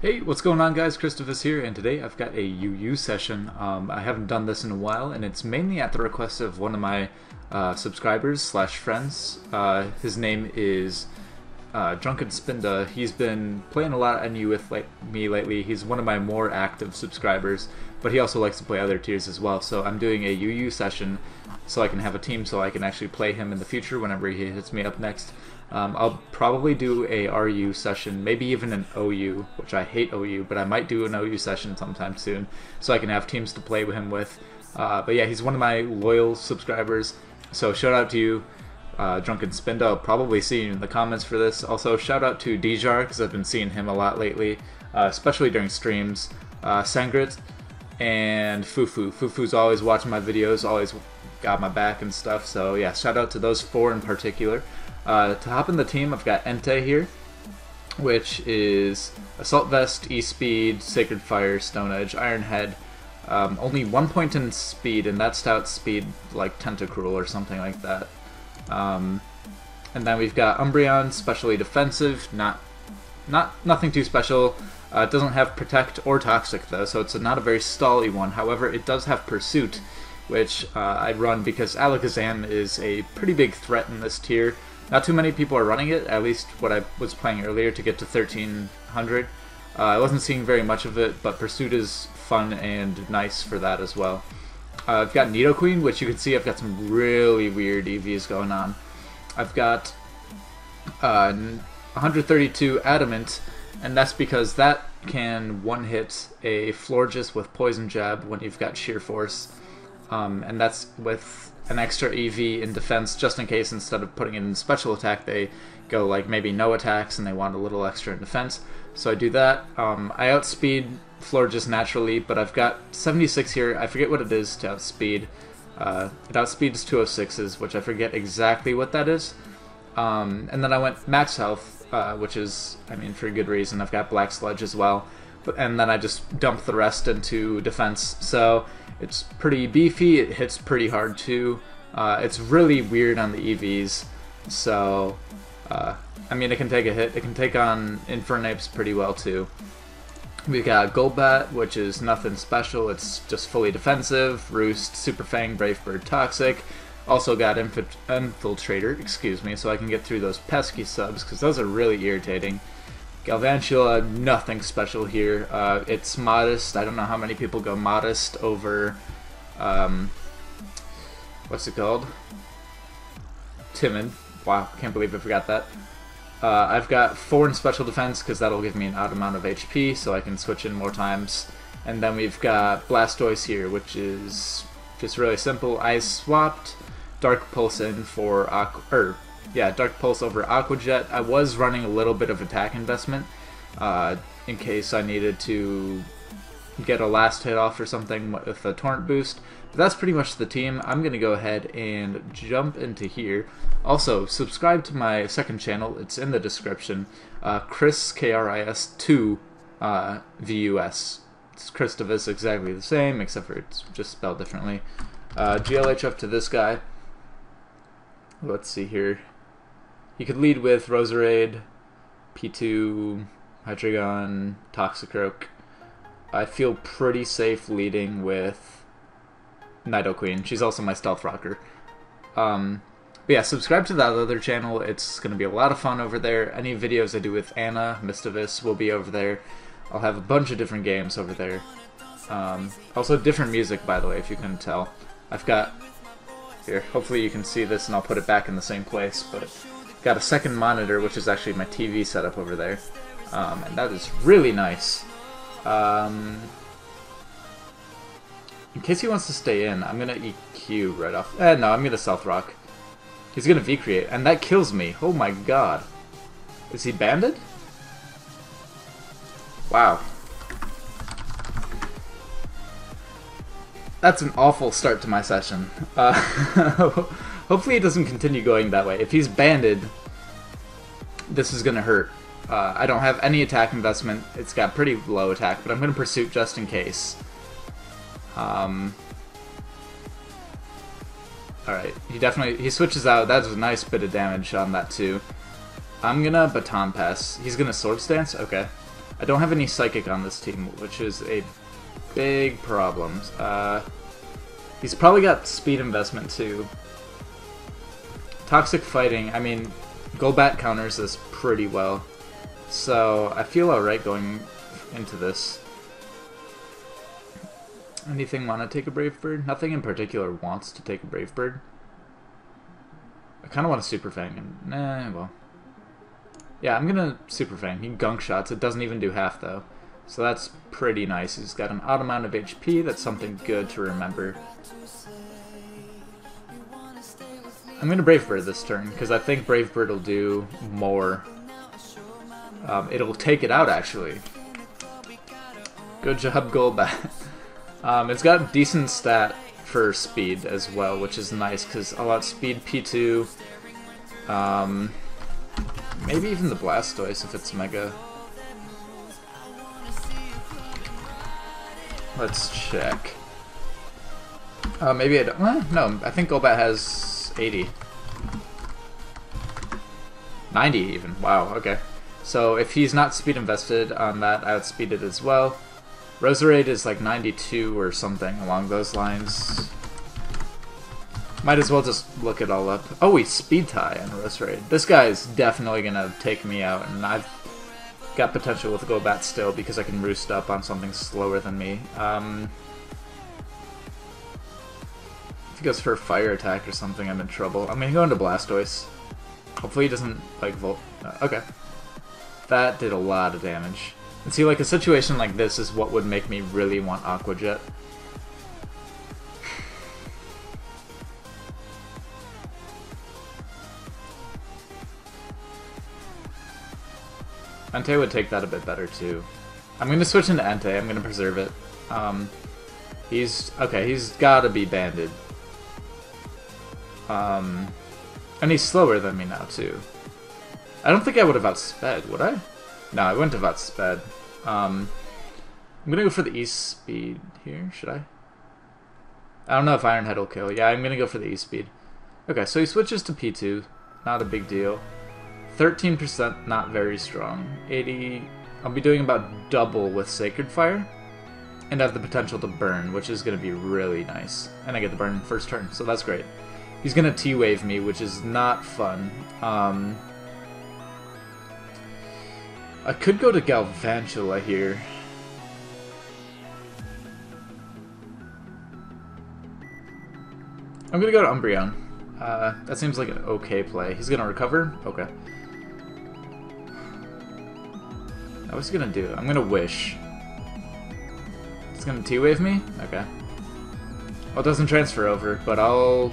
Hey, what's going on, guys? Christopher's here, and today I've got a UU session. I haven't done this in a while, and it's mainly at the request of one of my subscribers slash friends. His name is Drunken Spinda. He's been playing a lot on UU with me lately. He's one of my more active subscribers, but he also likes to play other tiers as well. So I'm doing a UU session so I can have a team so I can actually play him in the future whenever he hits me up next. I'll probably do a RU session, maybe even an OU, which I hate OU, but I might do an OU session sometime soon so I can have teams to play with him with. But yeah, he's one of my loyal subscribers, so shout out to you, Drunken Spinda. I'll probably see you in the comments for this. Also, shout out to Djar, because I've been seeing him a lot lately, especially during streams. Sangrit and Fufu. Fufu's always watching my videos, always got my back and stuff, so yeah, shout out to those four in particular. To hop in the team, I've got Entei here, which is Assault Vest, E-Speed, Sacred Fire, Stone Edge, Iron Head. Only 1 point in speed, and that's stout speed like Tentacruel or something like that. And then we've got Umbreon, specially defensive, nothing too special. It doesn't have Protect or Toxic though, so it's not a very stally one. However, it does have Pursuit, which I run because Alakazam is a pretty big threat in this tier. Not too many people are running it, at least what I was playing earlier to get to 1300. I wasn't seeing very much of it, but Pursuit is fun and nice for that as well. I've got Nidoqueen, which you can see I've got some really weird EVs going on. I've got 132 Adamant, and that's because that can one-hit a Florges with Poison Jab when you've got Sheer Force. And that's with an extra EV in defense, just in case instead of putting it in special attack they go like maybe no attacks and they want a little extra in defense. So I do that. I outspeed Florges naturally, but I've got 76 here. I forget what it is to outspeed. It outspeeds 206s, which I forget exactly what that is. And then I went max health, which is, I mean, for good reason. I've got Black Sludge as well. And then I just dumped the rest into defense. So it's pretty beefy, it hits pretty hard too. It's really weird on the EVs, so I mean, it can take a hit. It can take on Infernapes pretty well too. We got Golbat, which is nothing special, it's just fully defensive. Roost, Super Fang, Brave Bird, Toxic. Also got Infiltrator, excuse me, so I can get through those pesky subs, because those are really irritating. Galvantula, nothing special here. It's modest. I don't know how many people go modest over, what's it called? Timid. Wow, can't believe I forgot that. I've got 4 in special defense because that'll give me an odd amount of HP so I can switch in more times. And then we've got Blastoise here, which is just really simple. I swapped Dark Pulse in for Dark Pulse over Aqua Jet. I was running a little bit of attack investment in case I needed to get a last hit off or something with a Torrent boost. But that's pretty much the team. I'm going to go ahead and jump into here. Also, subscribe to my second channel. It's in the description. Chris, KRIS2 VUS. It's Christopher's exactly the same, except for it's just spelled differently. GLH up to this guy. Let's see here. You could lead with Roserade, P2, Hydreigon, Toxicroak. I feel pretty safe leading with Nidoqueen. She's also my Stealth Rocker. But yeah, subscribe to that other channel. It's going to be a lot of fun over there. Any videos I do with Anna, Mischievous will be over there. I'll have a bunch of different games over there. Also different music, by the way, if you couldn't tell. I've got... Here, hopefully you can see this and I'll put it back in the same place, but... Got a second monitor, which is actually my TV setup over there, and that is really nice. In case he wants to stay in, I'm gonna EQ right off. No, I'm gonna Stealth Rock. He's gonna V-Create, and that kills me. Oh my god. Is he banded? Wow. That's an awful start to my session. Hopefully it doesn't continue going that way. If he's banded, this is gonna hurt. I don't have any attack investment. It's got pretty low attack, but I'm gonna Pursuit just in case. Alright, he switches out. That's a nice bit of damage on that too. I'm gonna Baton Pass. He's gonna Swords Dance? Okay. I don't have any Psychic on this team, which is a big problem. He's probably got Speed Investment too. Toxic Fighting, I mean, Golbat counters this pretty well. So I feel alright going into this. Anything want to take a Brave Bird? Nothing in particular wants to take a Brave Bird. I kind of want a Super Fang. And, nah, well. Yeah, I'm gonna Super Fang. He gunk shots. It doesn't even do half though. So that's pretty nice. He's got an odd amount of HP. That's something good to remember. I'm gonna Brave Bird this turn because I think Brave Bird will do more. It'll take it out actually. Good job, Golbat. It's got decent stat for speed as well, which is nice because I'll outspeed P2. Maybe even the Blastoise if it's Mega. Let's check. Maybe I don't. No, I think Golbat has 80. 90 even. Wow, okay. So if he's not speed invested on that, I outspeed it as well. Roserade is like 92 or something along those lines. Might as well just look it all up. Oh, we speed tie on Roserade. This guy is definitely gonna take me out, and I've got potential with Golbat still because I can roost up on something slower than me. If he goes for a fire attack or something, I'm in trouble. I'm gonna go into Blastoise. Hopefully he doesn't like Volt. Okay. That did a lot of damage. And see, like, a situation like this is what would make me really want Aqua Jet. Entei would take that a bit better, too. I'm going to switch into Entei. I'm going to preserve it. Okay, he's got to be banded. And he's slower than me now, too. I don't think I would have outsped, would I? No, I wouldn't have outsped. I'm gonna go for the E-Speed here, should I? I don't know if Iron Head will kill. Yeah, I'm gonna go for the E-Speed. Okay, so he switches to P2. Not a big deal. 13%, not very strong. 80... I'll be doing about double with Sacred Fire. And have the potential to burn, which is gonna be really nice. And I get the burn first turn, so that's great. He's gonna T-Wave me, which is not fun. I could go to Galvantula here. I'm gonna go to Umbreon. That seems like an okay play. He's gonna recover? Okay. What's he gonna do? I'm gonna Wish. It's gonna T-Wave me? Okay. Well, it doesn't transfer over, but I'll...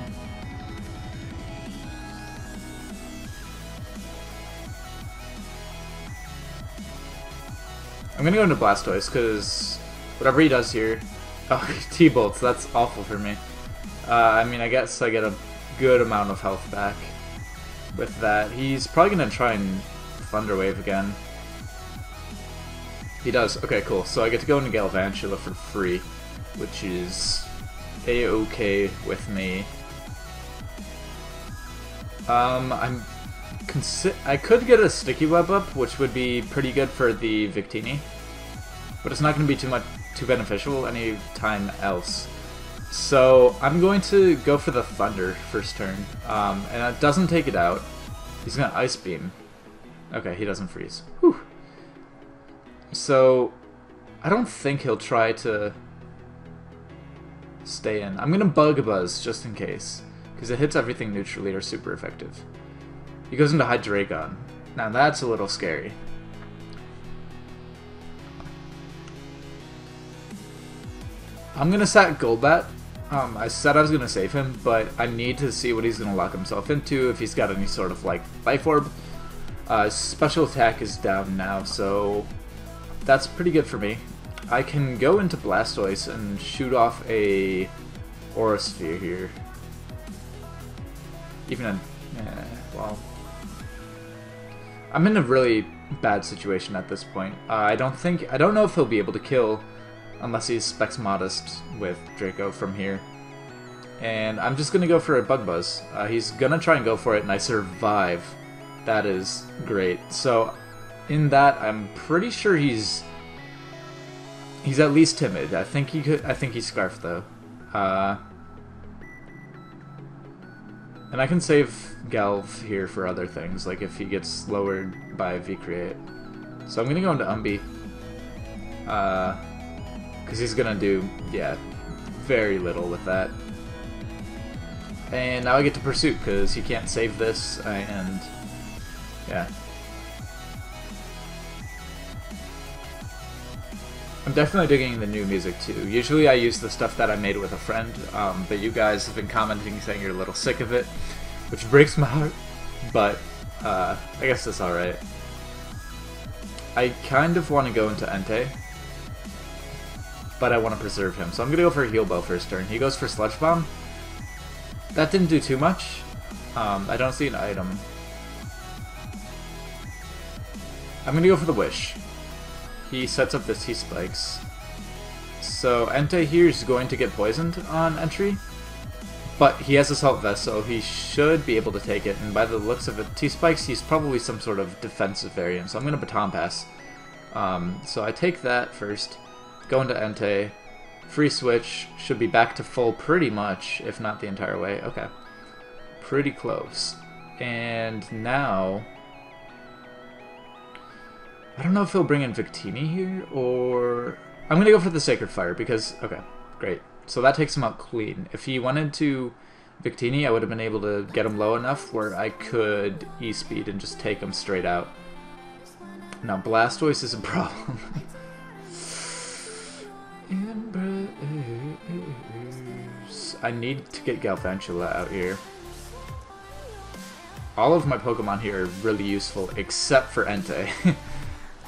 I'm gonna go into Blastoise, because whatever he does here... Oh, T-Bolts, that's awful for me. I mean, I guess I get a good amount of health back with that. He's probably gonna try and Thunder Wave again. He does. Okay, cool. So I get to go into Galvantula for free, which is a-okay with me. I could get a Sticky Web up, which would be pretty good for the Victini, but it's not going to be too beneficial any time else. So I'm going to go for the Thunder first turn, and it doesn't take it out. He's going to Ice Beam. Okay, he doesn't freeze. Whew. So I don't think he'll try to stay in. I'm going to Bug Buzz just in case, because it hits everything neutrally or super effective. He goes into Hydreigon. Now that's a little scary. I'm gonna sack Golbat. I said I was gonna save him, but I need to see what he's gonna lock himself into, if he's got any sort of like Life Orb. Special attack is down now, so that's pretty good for me. I can go into Blastoise and shoot off a Aura Sphere here. Even a... well... I'm in a really bad situation at this point. I don't know if he'll be able to kill unless he's Specs Modest with Draco from here. And I'm just gonna go for a Bug Buzz. He's gonna try and go for it, and I survive. That is great. So in that I'm pretty sure he's at least timid. I think he's Scarf though. And I can save Gelv here for other things, like if he gets lowered by V-Create. So I'm gonna go into Umbi. Because he's gonna do, yeah, very little with that. And now I get to Pursuit, because he can't save this, and yeah. I'm definitely digging the new music too. Usually I use the stuff that I made with a friend, but you guys have been commenting saying you're a little sick of it, which breaks my heart, but I guess that's alright. I kind of want to go into Entei, but I want to preserve him, so I'm going to go for a Heal Bow first turn. He goes for Sludge Bomb. That didn't do too much. I don't see an item. I'm going to go for the Wish. He sets up the T-Spikes. So Entei here is going to get poisoned on entry, but he has Assault Vest, so he should be able to take it, and by the looks of it, T-Spikes, he's probably some sort of defensive variant, so I'm going to Baton Pass. So I take that first, go into Entei, free switch, should be back to full pretty much, if not the entire way. Okay. Pretty close. And now I don't know if he'll bring in Victini here, or I'm going to go for the Sacred Fire because, okay, great. So that takes him out clean. If he wanted to Victini, I would have been able to get him low enough where I could E-Speed and just take him straight out. Now, Blastoise is a problem. I need to get Galvantula out here. All of my Pokemon here are really useful, except for Entei.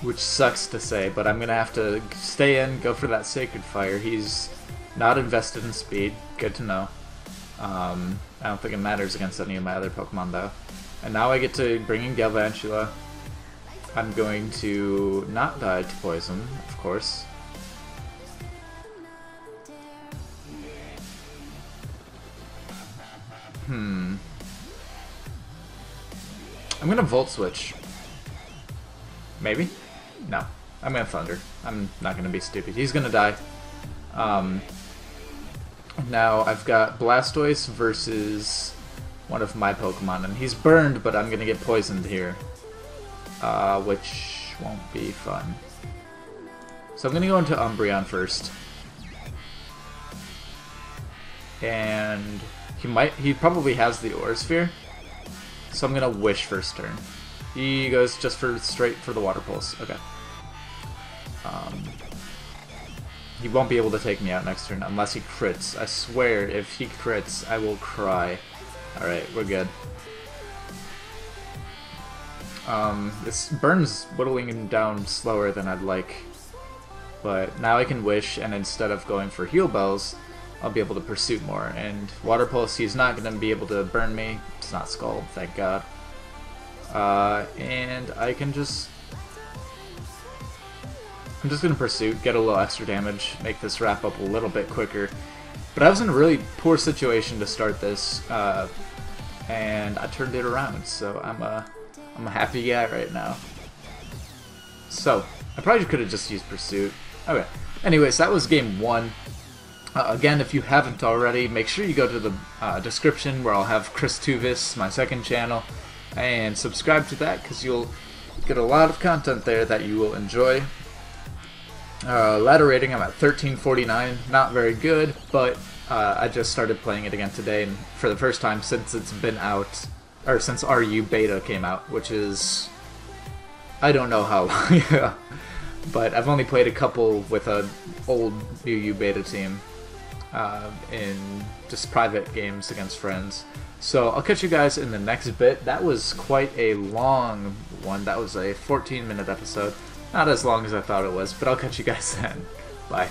Which sucks to say, but I'm going to have to stay in, go for that Sacred Fire. He's not invested in speed. Good to know. I don't think it matters against any of my other Pokemon, though. And now I get to bring in Galvantula. I'm going to not die to poison, of course. I'm going to Volt Switch. Maybe? No. I'm going to Thunder. I'm not going to be stupid. He's going to die. Now I've got Blastoise versus one of my Pokemon, and he's burned, but I'm going to get poisoned here. Which won't be fun. So I'm going to go into Umbreon first. And he probably has the Aura Sphere. So I'm going to Wish first turn. He goes just straight for the Water Pulse. Okay. He won't be able to take me out next turn unless he crits. I swear, if he crits, I will cry. Alright, we're good. This burn's whittling him down slower than I'd like. But now I can Wish, and instead of going for Heal Bells, I'll be able to Pursuit more. And Water Pulse, he's not going to be able to burn me. It's not Scald, thank God. And I can just... I'm just going to Pursuit, get a little extra damage, make this wrap up a little bit quicker. But I was in a really poor situation to start this, and I turned it around, so I'm a happy guy right now. So, I probably could have just used Pursuit. Okay, anyways, that was game 1. Again, if you haven't already, make sure you go to the description where I'll have Chris Tuvis, my second channel, and subscribe to that because you'll get a lot of content there that you will enjoy. Ladder rating, I'm at 1349, not very good, but I just started playing it again today, and for the first time since it's been out, or since RU beta came out, which is, I don't know how long, yeah. But I've only played a couple with an old UU beta team in just private games against friends. So I'll catch you guys in the next bit. That was quite a long one. That was a 14-minute episode. Not as long as I thought it was, but I'll catch you guys then. Bye.